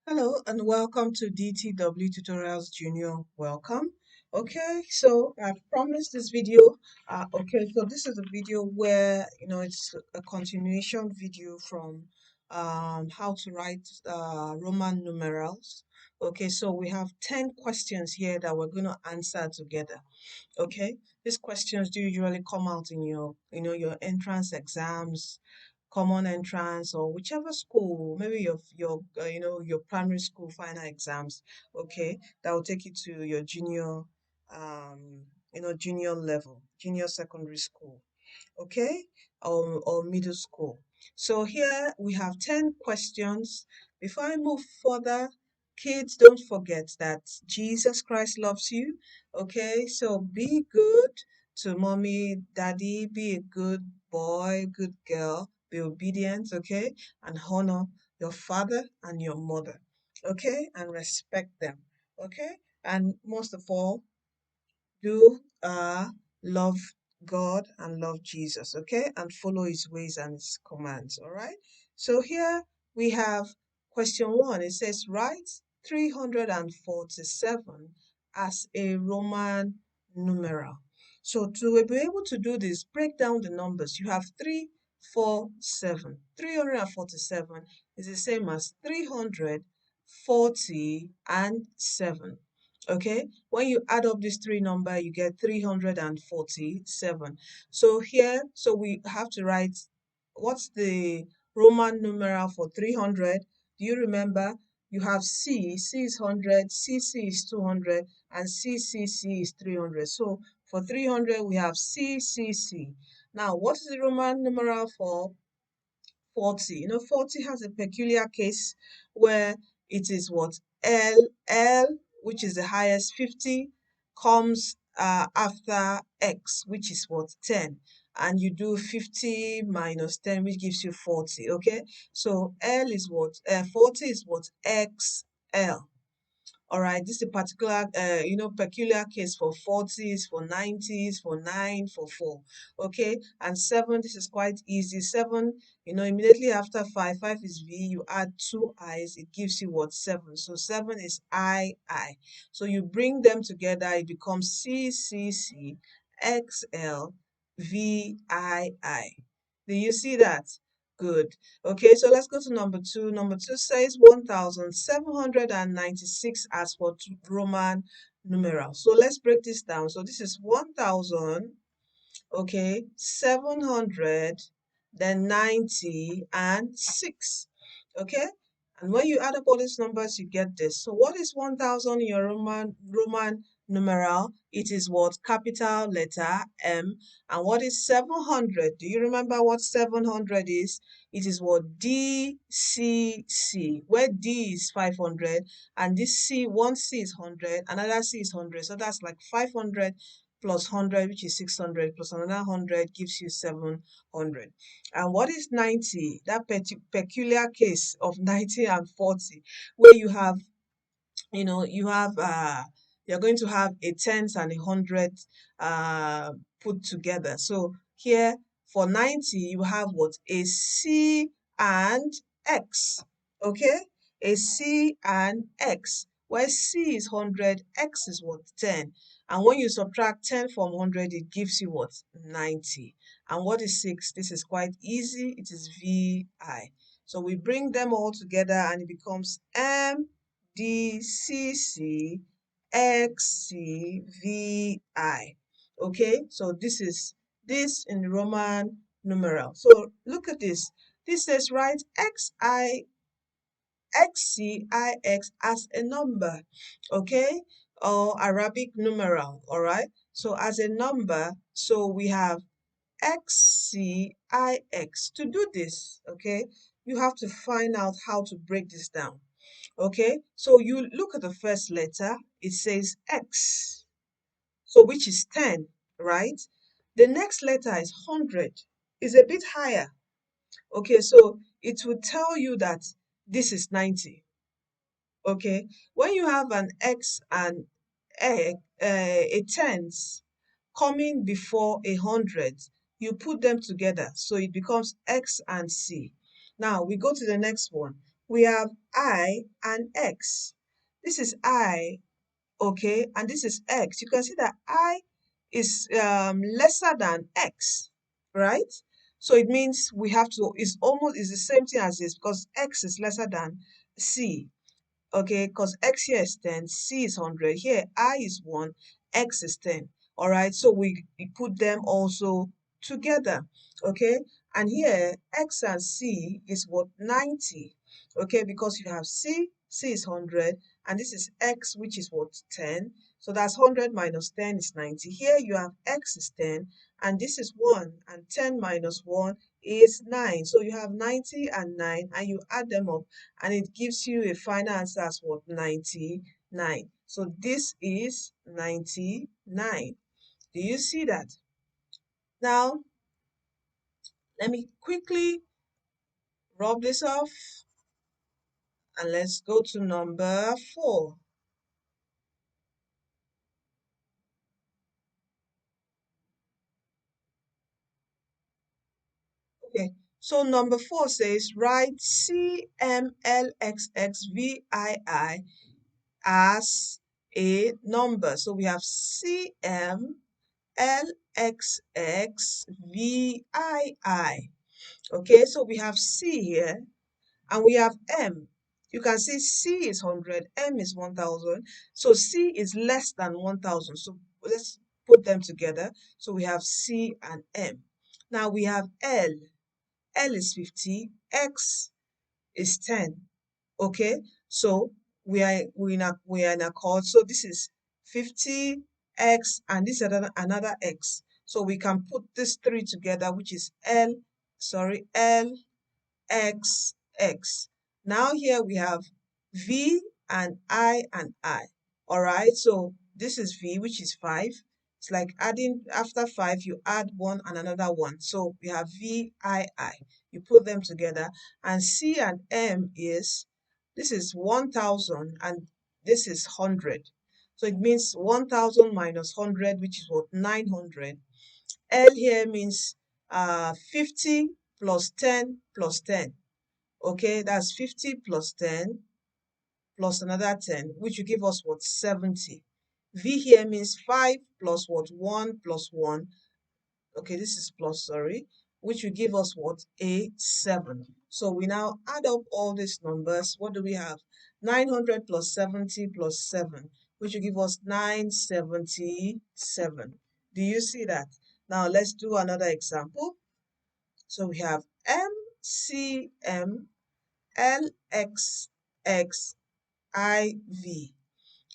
Hello and welcome to DTW Tutorials Junior. Welcome. Okay, so I promised this video. So this is a video where it's a continuation video from how to write Roman numerals. Okay, so we have 10 questions here that we're going to answer together. Okay, these questions do usually come out in your entrance exams, common entrance, or whichever school, maybe your primary school final exams. Okay, that will take you to your junior level, junior secondary school. Okay, or middle school. So here we have 10 questions. Before I move further, kids, don't forget that Jesus Christ loves you. Okay, so be good to mommy, daddy, be a good boy, good girl, be obedient, okay, and honor your father and your mother, okay, and respect them, okay, and most of all, do love God and love Jesus, okay? And follow his ways and his commands, all right? So here we have question one. It says, write 347 as a Roman numeral. So to be able to do this, break down the numbers. You have 347. 347 is the same as 347. Okay, when you add up these three numbers, you get 347. So here, so we have to write what's the Roman numeral for 300. Do you remember? You have C is 100, CC is 200, and CCC is 300. So for 300, we have CCC. Now, what is the Roman numeral for 40? 40 has a peculiar case where it is what? L, which is the highest, 50, comes after X, which is what? 10. And you do 50 minus 10, which gives you 40, okay? So L is what? 40 is what? XL. All right, this is a particular, peculiar case for 40s, for 90s, for 9, for 4. Okay, and 7, this is quite easy. 7, immediately after 5, 5 is V, you add two I's, it gives you what? 7. So 7 is I. So you bring them together, it becomes CCCXLVII. Do you see that? Good. Okay, so let's go to number two. Number two says 1796 as for Roman numeral. So let's break this down. So this is 1000, okay, 700, then 90 and 6. Okay? And when you add up all these numbers, you get this. So what is 1000 in your Roman numeral? It is what? Capital letter M. And what is 700? Do you remember what 700 is? It is what? DCC, where D is 500 and this C, one C is 100, another C is 100. So that's like 500 plus 100, which is 600, plus another 100 gives you 700. And what is 90? That peculiar case of 90 and 40, where you have, you're going to have a tens and a hundred put together. So here for 90, you have what? A C and X. Okay? A C and X. Where C is 100, X is what? 10. And when you subtract 10 from 100, it gives you what? 90. And what is 6? This is quite easy. It is VI. So we bring them all together and it becomes MDCCXCVI. Okay, so this is this in Roman numeral. So look at this. This says write XCIX as a number, okay, or Arabic numeral, all right? So as a number, so we have XCIX. To do this, okay, you have to find out how to break this down, okay? So you look at the first letter, it says X, so which is 10, right? The next letter is 100, is a bit higher, okay? So it will tell you that this is 90. Okay, when you have an X and a tens coming before 100, you put them together, so it becomes X and C. Now we go to the next one. we have I and X. This is I, okay, and this is X. You can see that I is lesser than X, right? So it means we have to, is the same thing as this because X is lesser than C. Okay, because X here is 10, C is 100, here I is 1, X is 10. All right, so we put them also together. Okay, and here X and C is what? 90. Okay, because you have C is 100, and this is X, which is what? 10. So that's 100 minus 10 is 90. Here you have X is 10, and this is 1, and 10 minus 1 is 9. So you have 90 and 9, and you add them up, and it gives you a final answer as what? 99. So this is 99. Do you see that? Now, let me quickly rub this off and let's go to number 4. Okay, so number 4 says write CMLXXVII as a number. So we have CMLXXVII. Okay, so we have C here and we have M. You can see C is 100, M is 1000. So C is less than 1000. So let's put them together. So we have C and M. Now we have L. L is 50, X is 10. Okay, so we are in accord. So this is 50X and this is another X. So we can put these three together, which is L, X, X. Now here we have V and I and I. All right, so this is V, which is 5. It's like adding, after 5, you add 1 and another 1. So we have V, I. You put them together. And C and M is, this is 1000 and this is 100. So it means 1000 minus 100, which is what? 900. L here means 50 plus 10 plus 10. Okay, that's 50 plus 10 plus another 10, which will give us what? 70. V here means 5 plus what? 1 plus 1. Okay, this is plus, sorry, which will give us what? A 7. So we now add up all these numbers. What do we have? 900 plus 70 plus 7, which will give us 977. Do you see that? Now let's do another example. So we have MCM LXXIV.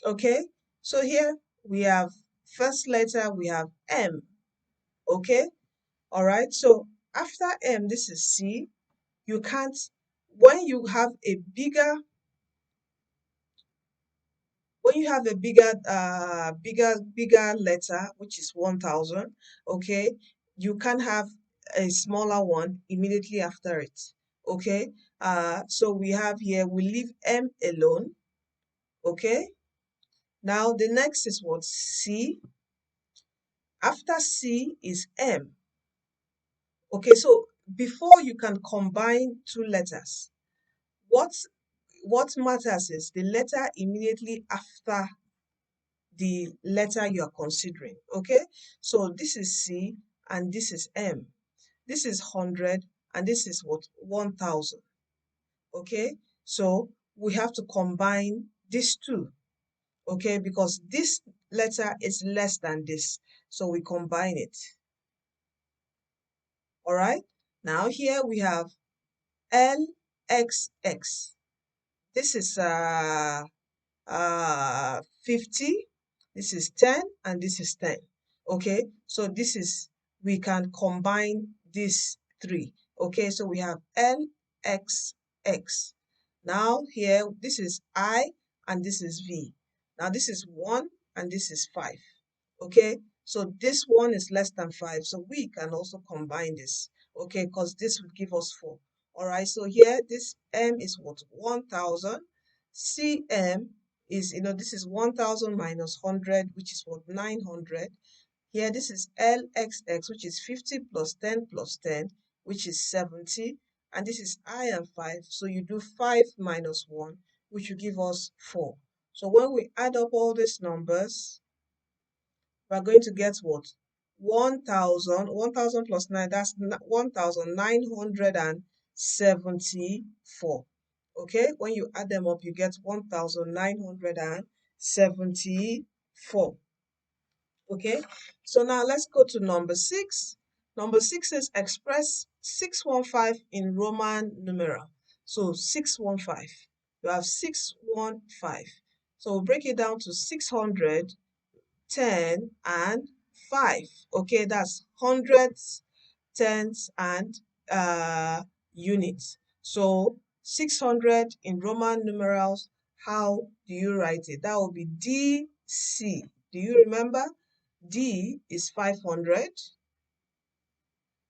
Okay, so here we have first letter, we have M. Okay, all right, so after M, this is C. You can't, when you have a bigger, bigger letter, which is 1000, okay, you can have a smaller one immediately after it. Okay, so we have here, we leave M alone. Okay, now the next is what? C. After C is M. Okay, so before you can combine two letters, what what matters is the letter immediately after the letter you are considering. Okay, so this is C and this is M. This is 100 and this is what? 1000. Okay, so we have to combine these two. Okay, because this letter is less than this, so we combine it. All right, now here we have LXX. This is 50, this is 10, and this is 10. Okay, so this is, we can combine these three. Okay, so we have LXX. Now here, this is I and this is V. Now this is 1 and this is 5. Okay, so this one is less than 5, so we can also combine this. Okay, because this would give us 4. All right, so here this M is what? 1000. CM is, this is 1000 minus 100, which is what? 900. Here, this is LXX, which is 50 plus 10 plus 10, which is 70. and this is I and 5. So you do 5 minus 1, which will give us 4. So when we add up all these numbers, we're going to get what? 1,000 plus 9, that's 1,974. Okay, when you add them up, you get 1,974. Okay, so now let's go to number 6. Number 6 is express 615 in Roman numeral. So 615, you have 615. So we'll break it down to 600, 10, and 5. Okay, that's hundreds, tens, and units. So 600 in Roman numerals, how do you write it? That will be DC. Do you remember? D is 500.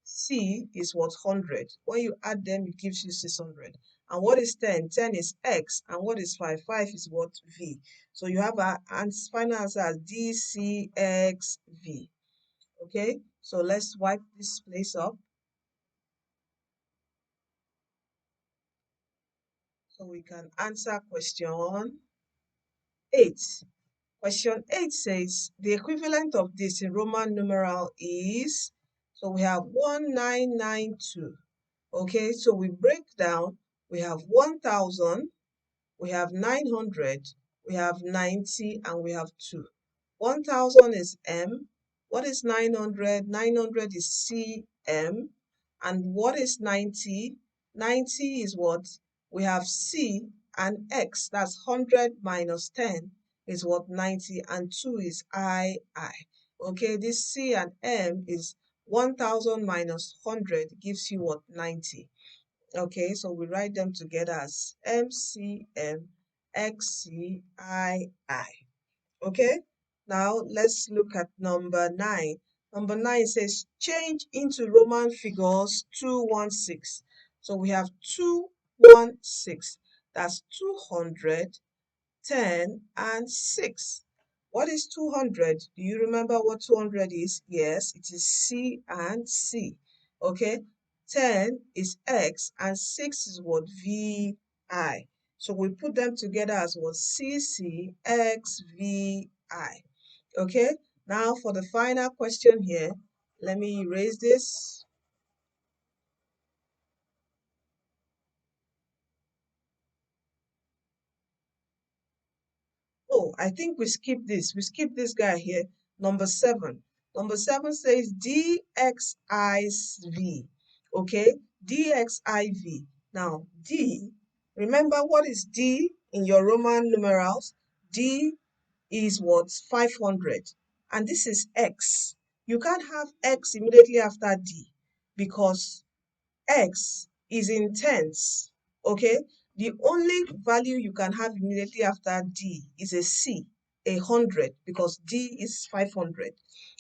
C is what? 100. When you add them, it gives you 600. And what is 10? 10 is X. And what is 5? 5 is what? V. So you have a final answer as DCXV. Okay, so let's wipe this place up so we can answer question 8. Question 8 says the equivalent of this in Roman numeral is, so we have 1992. Okay, so we break down, we have 1000, we have 900, we have 90, and we have 2. 1000 is M. What is 900? 900 is CM. And what is 90? 90 is what? We have C and X. That's 100 minus 10 is what? 90. And 2 is I. Okay, this C and M is 1000 minus 100 gives you what? 90. Okay, so we write them together as MCM XCII. Okay, now let's look at number 9. Number 9 says change into Roman figures 216. So we have 216. That's 200, 10, and 6. What is 200? Do you remember what 200 is? Yes, it is C and C. Okay, 10 is X and 6 is what? VI. So we put them together as what? CCXVI. Okay, now for the final question here, let me erase this. Oh, I think we skipped this. We skipped this guy here. Number 7. Number 7 says DXIV. Okay, DXIV. Now, D, remember what is D in your Roman numerals? D is what? 500. And this is X. You can't have X immediately after D because X is in tens. Okay, the only value you can have immediately after D is a C, 100, because D is 500.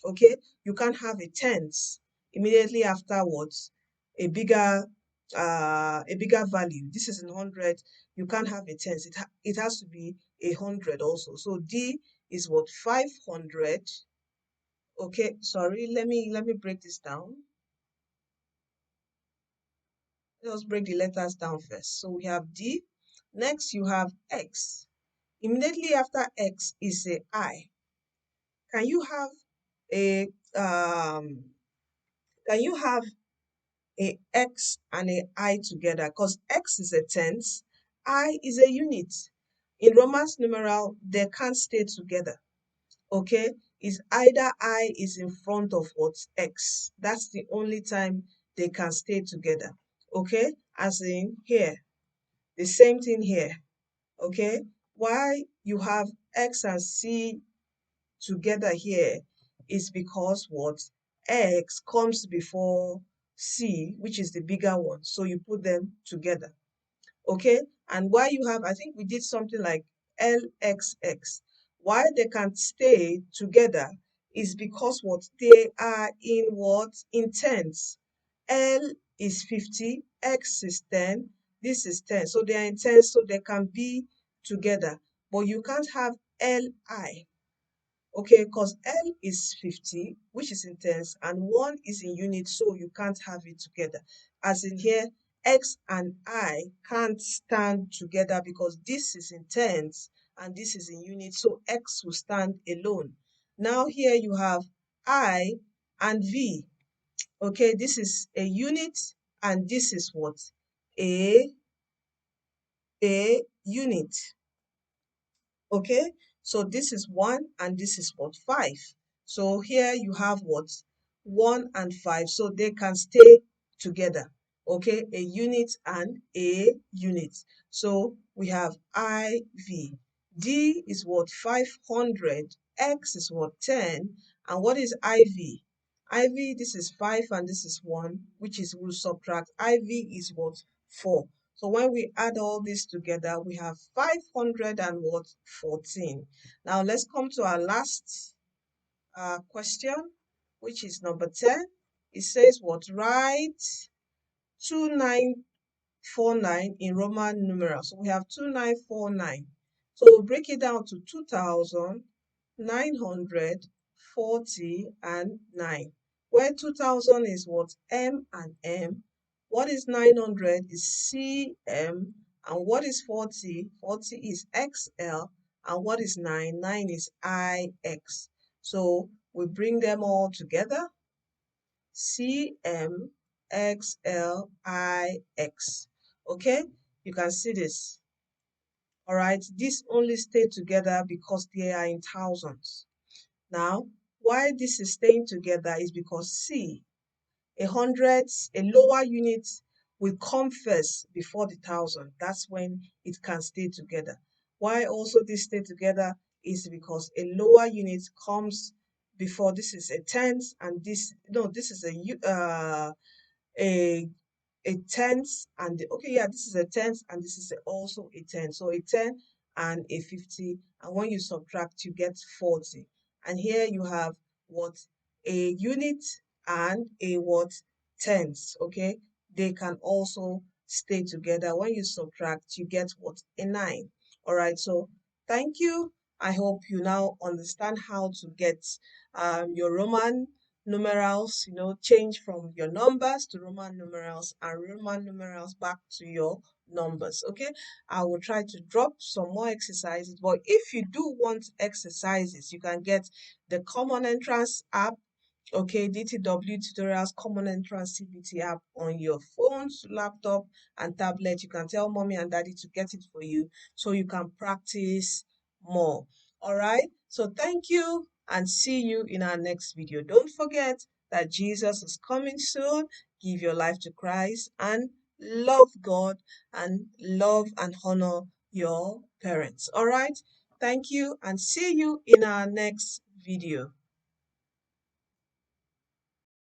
Okay, you can't have a tens immediately afterwards, a bigger value. This is in 100. You can't have a tens. It has to be 100 also. So D is what? 500. Okay, sorry, let me break this down. Let us break the letters down first. So we have D. Next, you have X. Immediately after X is a I. Can you have a can you have a X and a I together? Because X is a tens, I is a unit. In Roman's numeral, they can't stay together. Okay, is either I is in front of what? X. That's the only time they can stay together. Okay, as in here. The same thing here, okay? Why you have X and C together here is because what? X comes before C, which is the bigger one. So you put them together, okay? And why you have, I think we did something like LXX. Why they can stay together is because what? They are in what? In tens. L is 50, X is 10, this is 10. So they are in tens, so they can be together. But you can't have LI, okay? Because L is 50, which is in tens, and 1 is in units, so you can't have it together. As in here, X and I can't stand together because this is in tens and this is in units, so X will stand alone. Now here you have I and V. Okay, this is a unit and this is what? A unit. Okay, so this is 1 and this is what? 5. So here you have what? 1 and 5, so they can stay together. Okay, a unit and a unit. So we have IV. D is what? 500. X is what? 10. And what is IV? IV, this is 5 and this is 1, which is, we'll subtract. IV is what? 4. So when we add all this together, we have 500 and what? 14. Now let's come to our last question, which is number 10. It says what? Write 2949 in Roman numerals. So we have 2949. So we'll break it down to 2,940 and 9. Where 2000 is what? M and M. What is 900 is CM. And what is 40? 40 is XL. And what is 9? 9 is IX. So we bring them all together. CMXLIX. Okay, you can see this. All right, these only stay together because they are in thousands. Now, why this is staying together is because C, a hundreds, a lower unit will come first before the thousand. That's when it can stay together. Why also this stay together is because a lower unit comes before. This is a tenth and this, no, this is a tenth and okay, yeah, this is a tenth and this is also a 10. So a 10 and a 50, and when you subtract you get 40. And here you have what? A unit and a what? Tenth. Okay, they can also stay together. When you subtract you get what? A 9. All right, so thank you. I hope you now understand how to get your Roman numerals, change from your numbers to Roman numerals and Roman numerals back to your numbers. Okay, I will try to drop some more exercises, but if you do want exercises, you can get the Common Entrance app. Okay, DTW Tutorials Common Entrance CBT app on your phones, laptop, and tablet. You can tell mommy and daddy to get it for you so you can practice more. All right, so thank you and see you in our next video. Don't forget that Jesus is coming soon. Give your life to Christ and love God and love and honor your parents. All right, thank you and see you in our next video.